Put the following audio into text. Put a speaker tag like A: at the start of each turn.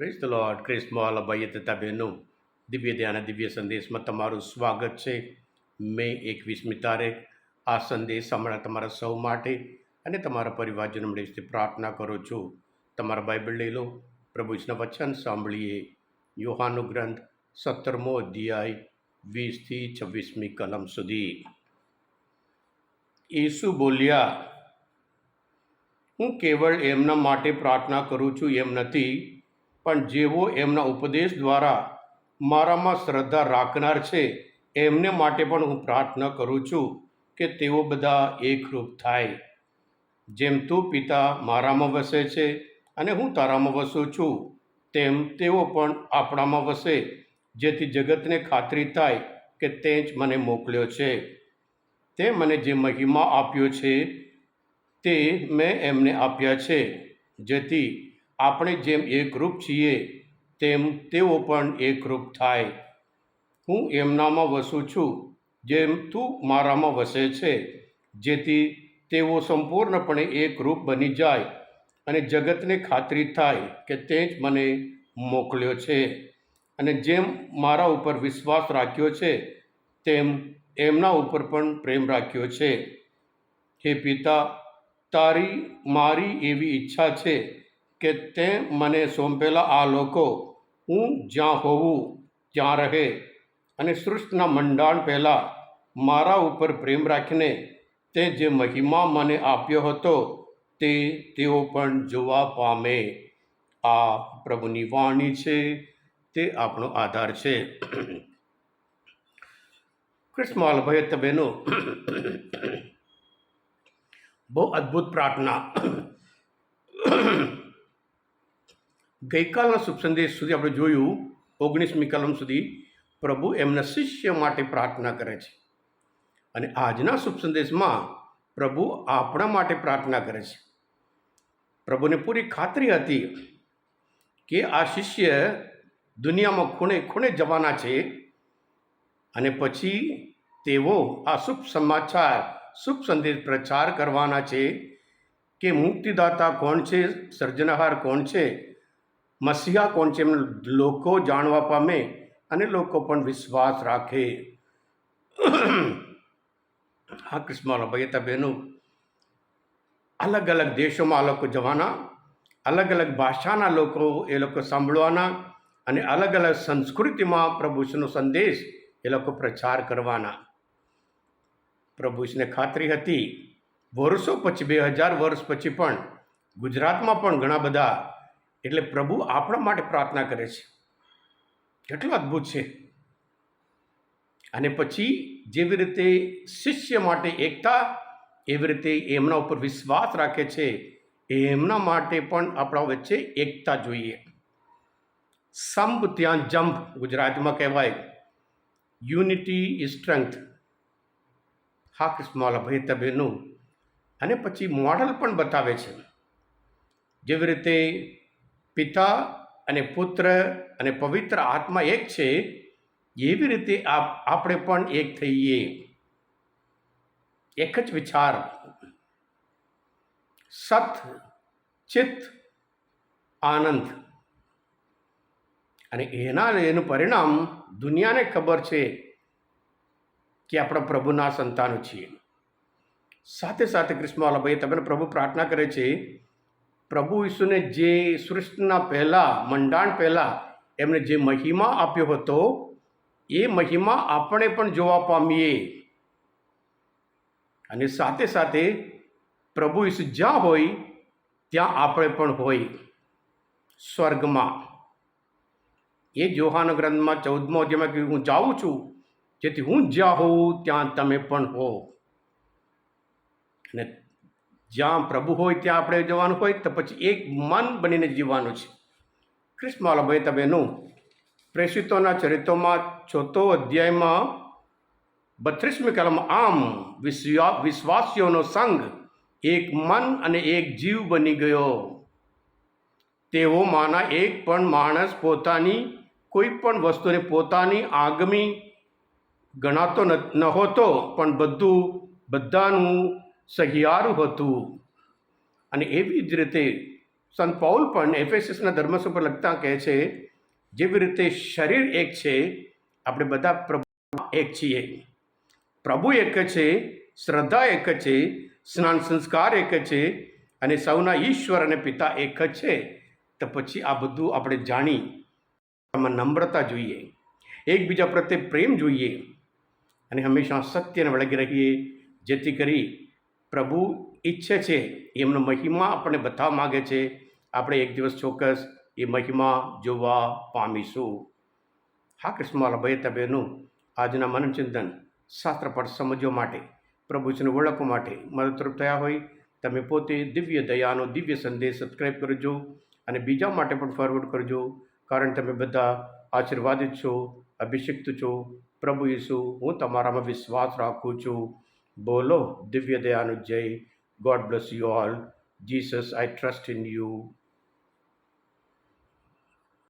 A: Praise the lord. ક્રિસ્મોલ ભાઈ તથા બહેનો, દિવ્ય ધ્યાન દિવ્ય સંદેશમાં તમારું સ્વાગત છે. મે 21મી તારીખ આ સંદેશ સાંભળવા તમારા સૌ માટે અને તમારા પરિવારજનો મળીથી પ્રાર્થના કરું છું. તમારા બાઇબલ લઈ લો, પ્રભુ ઈસુના વચન સાંભળીએ. યોહાનનો ગ્રંથ 17મો અધ્યાય 20થી 26મી કલમ સુધી. યેસુ બોલ્યા, હું કેવળ એમના માટે પ્રાર્થના કરું છું એમ નથી, પણ જેઓ એમના ઉપદેશ દ્વારા મારામાં શ્રદ્ધા રાખનાર છે એમને માટે પણ હું પ્રાર્થના કરું છું કે તેઓ બધા એકરૂપ થાય. જેમ તું પિતા મારામાં વસે છે અને હું તારામાં વસું છું, તેમ તેઓ પણ આપણામાં વસે, જેથી જગતને ખાતરી થાય કે તે જ મને મોકલ્યો છે. તે મને જે મહિમા આપ્યો છે તે મેં એમને આપ્યા છે, જેથી આપણે જેમ એકરૂપ છીએ તેમ તેઓ પણ એકરૂપ થાય. હું એમનામાં વસું છું જેમ તું મારામાં વસે છે, જેથી તેઓ સંપૂર્ણપણે એકરૂપ બની જાય અને જગતને ખાતરી થાય કે તે જ મને મોકલ્યો છે. અને જેમ મારા ઉપર વિશ્વાસ રાખ્યો છે તેમ એમના ઉપર પણ પ્રેમ રાખ્યો છે. હે પિતા, મારી એવી ઈચ્છા છે કે તે મને સોંપેલા આ લોકો હું જ્યાં હોઉં ત્યાં રહે, અને સૃષ્ટિના મંડાણ પહેલાં મારા ઉપર પ્રેમ રાખીને તે જે મહિમા મને આપ્યો હતો તે તેઓ પણ જોવા પામે. આ પ્રભુની વાણી છે, તે આપણો આધાર છે. ક્રિસ્મોલ ભાઈ બહેનો, બહુ અદ્ભુત પ્રાર્થના. ગઈકાલના શુભ સંદેશ સુધી આપણે જોયું 19મી કલમ સુધી પ્રભુ એમના શિષ્ય માટે પ્રાર્થના કરે છે, અને આજના શુભ સંદેશમાં પ્રભુ આપણા માટે પ્રાર્થના કરે છે. પ્રભુને પૂરી ખાતરી હતી કે આ શિષ્ય દુનિયામાં ખૂણે ખૂણે જવાના છે, અને પછી તેઓ આ શુભ સમાચાર, શુભ સંદેશ પ્રચાર કરવાના છે કે મુક્તિદાતા કોણ છે, સર્જનહાર કોણ છે, મસીહા કોણ છે, એમ લોકો જાણવા પામે અને લોકો પણ વિશ્વાસ રાખે. હા ક્રિસ્મોલ ભાઈ બહેનો, અલગ અલગ દેશોમાં આ લોકો જવાના, અલગ અલગ ભાષાના લોકો સાંભળવાના, અને અલગ અલગ સંસ્કૃતિમાં પ્રભુનો સંદેશ એ લોકો પ્રચાર કરવાના. પ્રભુને ખાતરી હતી વર્ષો પછી, 2000 વર્ષ પછી પણ ગુજરાતમાં પણ ઘણા બધા, એટલે પ્રભુ આપણા માટે પ્રાર્થના કરે છે. કેટલું અદ્ભુત છે. અને પછી જેવી રીતે શિષ્ય માટે એકતા, એવી રીતે એમના ઉપર વિશ્વાસ રાખે છે, એમના માટે પણ આપણા વચ્ચે એકતા જોઈએ. સંપ ત્યાં જંપ ગુજરાતીમાં કહેવાય. Unity is strength. હા ક્રિસ્મોલ ભાઈ બહેનો, અને પછી મોડલ પણ બતાવે છે. જેવી રીતે પિતા અને પુત્ર અને પવિત્ર આત્મા એક છે, એવી રીતે આપણે પણ એક થઈએ. એક જ વિચાર, સત, ચિત્ત, આનંદ. અને એનું પરિણામ દુનિયાને ખબર છે કે આપણા પ્રભુના સંતાનો છીએ. સાથે સાથે ક્રિસ્મોલ ભાઈ તમે પ્રભુ પ્રાર્થના કરે છે, પ્રભુ ઈસુને જે સૃષ્ટિના પહેલાં, મંડાણ પહેલાં એમને જે મહિમા આપ્યો હતો એ મહિમા આપણે પણ જોવા પામીએ. અને સાથે સાથે પ્રભુ ઈસુ જ્યાં હોય ત્યાં આપણે પણ હોય, સ્વર્ગમાં. એ યોહાનના ગ્રંથમાં 14મો અધ્યાયમાં કહ્યું, હું જાઉં છું જેથી હું જ્યાં હોઉં ત્યાં તમે પણ હો. અને જ્યાં પ્રભુ હોય ત્યાં આપણે જવાનું હોય, તો પછી એક મન બનીને જીવવાનું છે. ક્રિસ્મોલ ભાઈ બહેનો, પ્રેષિતોના ચરિત્રોમાં 4 અધ્યાયમાં 32મી કલમ, આમ વિશ્વાસીઓનો સંઘ એક મન અને એક જીવ બની ગયો. તેઓમાંના એક પણ માણસ પોતાની કોઈ પણ વસ્તુને પોતાની આગમી ગણાતો નહોતો, પણ બધાનું સહિયારું હતું. અને એવી જ રીતે સંત પૌલ પણ એફેસસના ધર્મસ ઉપર લખતા કહે છે, જેવી રીતે શરીર એક છે, આપણે બધા પ્રભુ એક છીએ. પ્રભુ એક જ છે, શ્રદ્ધા એક જ છે, સ્નાન સંસ્કાર એક જ છે, અને સૌના ઈશ્વર અને પિતા એક જ છે. તો પછી આ બધું આપણે જાણી આમાં નમ્રતા જોઈએ, એકબીજા પ્રત્યે પ્રેમ જોઈએ, અને હંમેશા સત્યને વળગી રહીએ, જેથી કરી પ્રભુ ઈચ્છે છે, એમનો મહિમા આપણને બતાવવા માગે છે, આપણે એક દિવસ ચોક્કસ એ મહિમા જોવા પામીશું. હા કૃષ્ણવાલા ભાઈ તબેનું આજના મનચિંતન શાસ્ત્રપાઠ સમજવા માટે, પ્રભુને ઓળખવા માટે મદદરૂપ થયા હોય, તમે પોતે દિવ્ય દયાનો દિવ્ય સંદેશ સબસ્ક્રાઈબ કરજો અને બીજા માટે પણ ફોરવર્ડ કરજો, કારણ તમે બધા આશીર્વાદિત છો, અભિષિક્ત છો. પ્રભુ ઈસુ, હું તમારામાં વિશ્વાસ રાખું છું. બોલો દિવ્ય દયાનો જય. God bless you all. Jesus, I trust in you.